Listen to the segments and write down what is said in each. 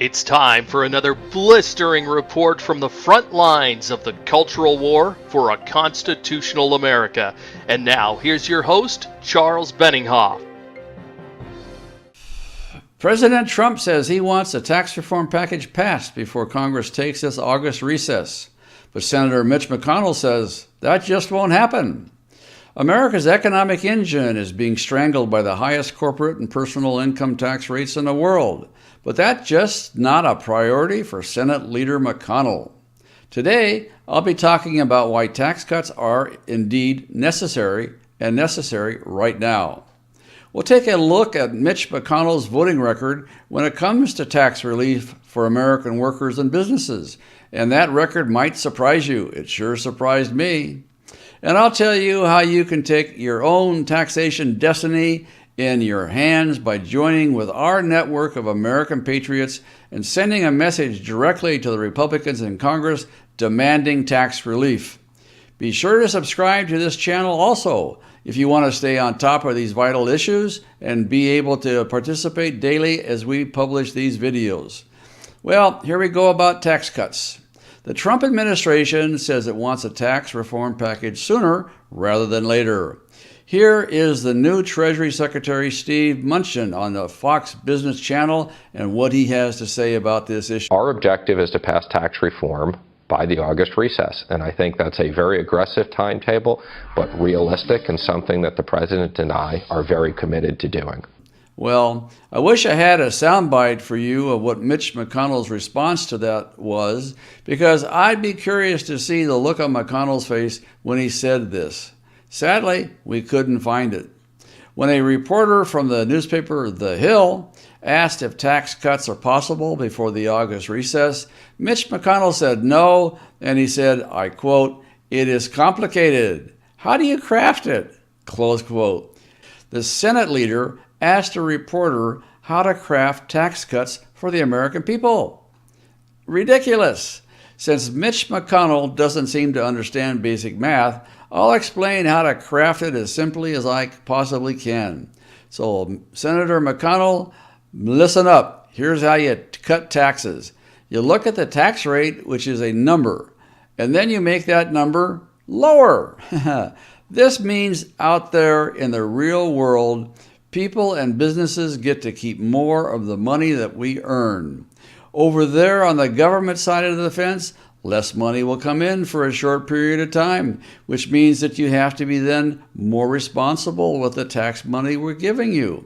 It's time for another blistering report from the front lines of the cultural war for a constitutional America. And now, here's your host, Charles Benninghoff. President Trump says he wants a tax reform package passed before Congress takes its August recess. But Senator Mitch McConnell says that just won't happen. America's economic engine is being strangled by the highest corporate and personal income tax rates in the world. But that's just not a priority for Senate Leader McConnell. Today, I'll be talking about why tax cuts are indeed necessary and necessary right now. We'll take a look at Mitch McConnell's voting record when it comes to tax relief for American workers and businesses. And that record might surprise you. It sure surprised me. And I'll tell you how you can take your own taxation destiny in your hands by joining with our network of American patriots and sending a message directly to the Republicans in Congress demanding tax relief. Be sure to subscribe to this channel also if you want to stay on top of these vital issues and be able to participate daily as we publish these videos. Well, here we go about tax cuts. The Trump administration says it wants a tax reform package sooner rather than later. Here is the new Treasury Secretary Steve Mnuchin on the Fox Business Channel and what he has to say about this issue. Our objective is to pass tax reform by the August recess, and I think that's a very aggressive timetable, but realistic and something that the President and I are very committed to doing. Well, I wish I had a soundbite for you of what Mitch McConnell's response to that was, because I'd be curious to see the look on McConnell's face when he said this. Sadly, we couldn't find it. When a reporter from the newspaper The Hill asked if tax cuts are possible before the August recess, Mitch McConnell said no, and he said, I quote, "It is complicated. How do you craft it?" Close quote. The Senate leader asked a reporter how to craft tax cuts for the American people. Ridiculous. Since Mitch McConnell doesn't seem to understand basic math, I'll explain how to craft it as simply as I possibly can. So, Senator McConnell, listen up. Here's how you cut taxes. You look at the tax rate, which is a number, and then you make that number lower. This means out there in the real world, people and businesses get to keep more of the money that we earn. Over there on the government side of the fence, less money will come in for a short period of time, which means that you have to be then more responsible with the tax money we're giving you.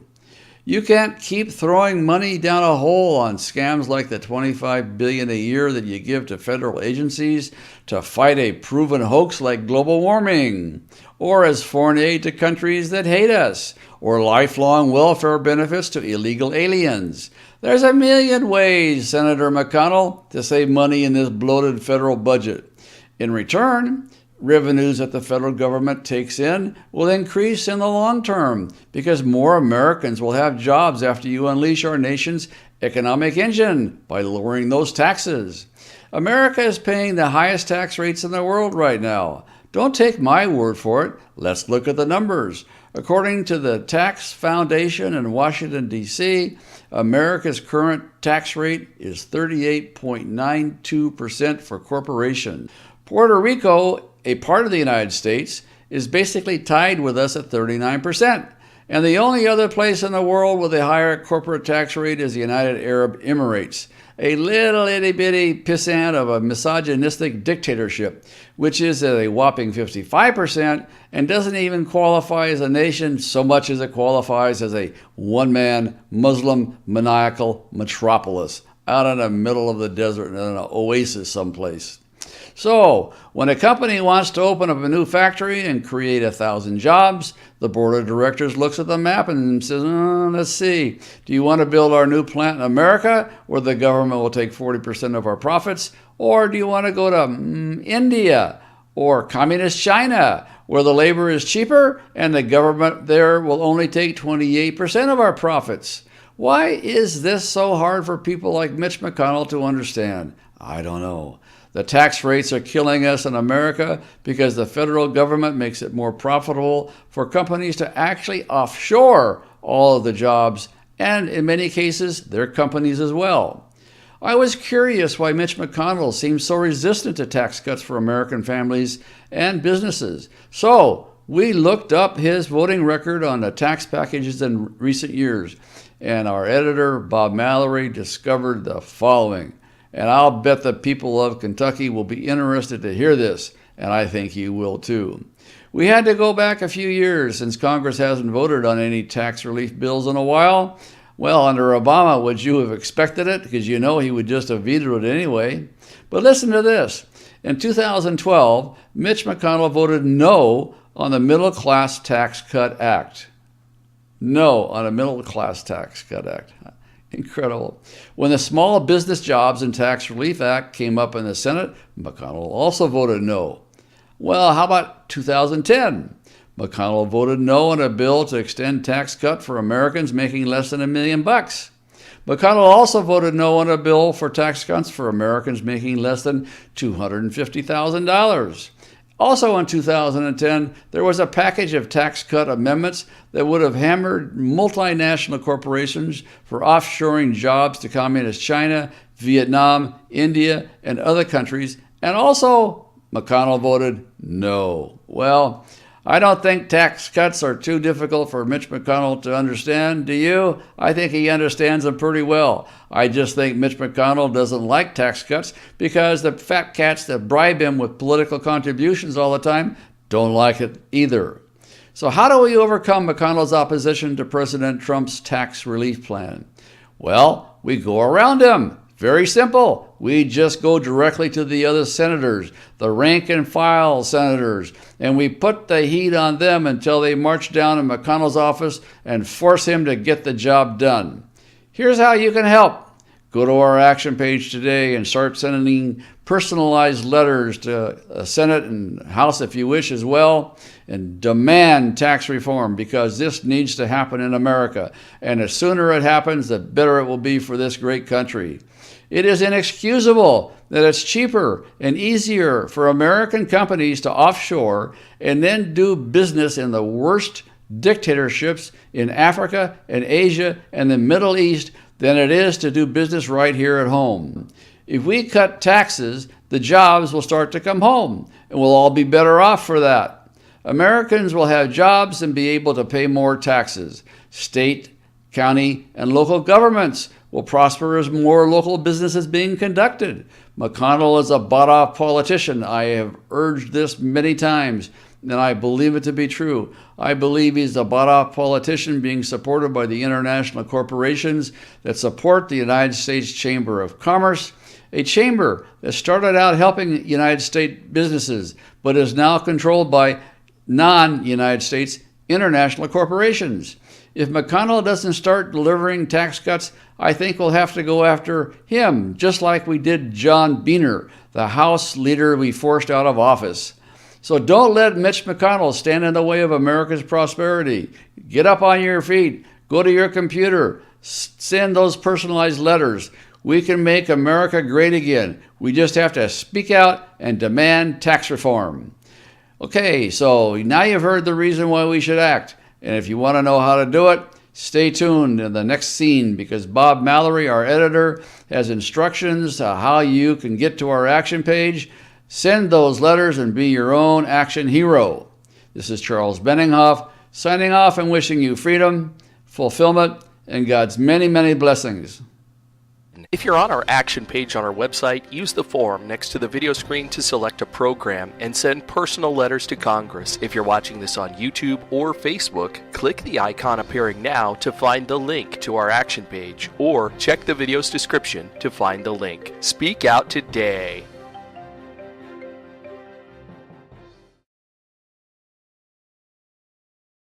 You can't keep throwing money down a hole on scams like the $25 billion a year that you give to federal agencies to fight a proven hoax like global warming, or as foreign aid to countries that hate us, or lifelong welfare benefits to illegal aliens. There's a million ways, Senator McConnell, to save money in this bloated federal budget. In return, revenues that the federal government takes in will increase in the long term because more Americans will have jobs after you unleash our nation's economic engine by lowering those taxes. America is paying the highest tax rates in the world right now. Don't take my word for it. Let's look at the numbers. According to the Tax Foundation in Washington, D.C., America's current tax rate is 38.92% for corporations. Puerto Rico, a part of the United States, is basically tied with us at 39%. And the only other place in the world with a higher corporate tax rate is the United Arab Emirates, a little itty-bitty pissant of a misogynistic dictatorship, which is at a whopping 55% and doesn't even qualify as a nation so much as it qualifies as a one-man Muslim maniacal metropolis out in the middle of the desert in an oasis someplace. So, when a company wants to open up a new factory and create 1,000 jobs, the board of directors looks at the map and says, let's see, do you want to build our new plant in America where the government will take 40% of our profits? Or do you want to go to India or communist China where the labor is cheaper and the government there will only take 28% of our profits? Why is this so hard for people like Mitch McConnell to understand? I don't know. The tax rates are killing us in America because the federal government makes it more profitable for companies to actually offshore all of the jobs, and in many cases, their companies as well. I was curious why Mitch McConnell seemed so resistant to tax cuts for American families and businesses. So we looked up his voting record on the tax packages in recent years, and our editor, Bob Mallory, discovered the following. And I'll bet the people of Kentucky will be interested to hear this, and I think you will too. We had to go back a few years since Congress hasn't voted on any tax relief bills in a while. Well, under Obama, would you have expected it? Because you know he would just have vetoed it anyway. But listen to this. In 2012, Mitch McConnell voted no on the Middle Class Tax Cut Act. No on a Middle Class Tax Cut Act. Incredible. When the Small Business Jobs and Tax Relief Act came up in the Senate, McConnell also voted no. Well, how about 2010? McConnell voted no on a bill to extend tax cut for Americans making less than $1 million. McConnell also voted no on a bill for tax cuts for Americans making less than $250,000. Also in 2010, there was a package of tax cut amendments that would have hammered multinational corporations for offshoring jobs to communist China, Vietnam, India, and other countries, and also McConnell voted no. Well, I don't think tax cuts are too difficult for Mitch McConnell to understand. Do you? I think he understands them pretty well. I just think Mitch McConnell doesn't like tax cuts because the fat cats that bribe him with political contributions all the time don't like it either. So how do we overcome McConnell's opposition to President Trump's tax relief plan? Well, we go around him. Very simple. We just go directly to the other senators, the rank and file senators, and we put the heat on them until they march down in McConnell's office and force him to get the job done. Here's how you can help. Go to our action page today and start sending personalized letters to the Senate and House if you wish as well, and demand tax reform because this needs to happen in America. And the sooner it happens, the better it will be for this great country. It is inexcusable that it's cheaper and easier for American companies to offshore and then do business in the worst dictatorships in Africa and Asia and the Middle East than it is to do business right here at home. If we cut taxes, the jobs will start to come home, and we'll all be better off for that. Americans will have jobs and be able to pay more taxes. State, county, and local governments will prosper as more local business is being conducted. McConnell is a bought-off politician. I have urged this many times, and I believe it to be true. I believe he's a bought-off politician being supported by the international corporations that support the United States Chamber of Commerce, a chamber that started out helping United States businesses, but is now controlled by non-United States international corporations. If McConnell doesn't start delivering tax cuts, I think we'll have to go after him, just like we did John Boehner, the House leader we forced out of office. So don't let Mitch McConnell stand in the way of America's prosperity. Get up on your feet. Go to your computer. Send those personalized letters. We can make America great again. We just have to speak out and demand tax reform. Okay, so now you've heard the reason why we should act. And if you want to know how to do it, stay tuned in the next scene because Bob Mallory, our editor, has instructions on how you can get to our action page. Send those letters and be your own action hero. This is Charles Benninghoff signing off and wishing you freedom, fulfillment, and God's many, many blessings. If you're on our action page on our website, use the form next to the video screen to select a program and send personal letters to Congress. If you're watching this on YouTube or Facebook, click the icon appearing now to find the link to our action page, or check the video's description to find the link. Speak out today.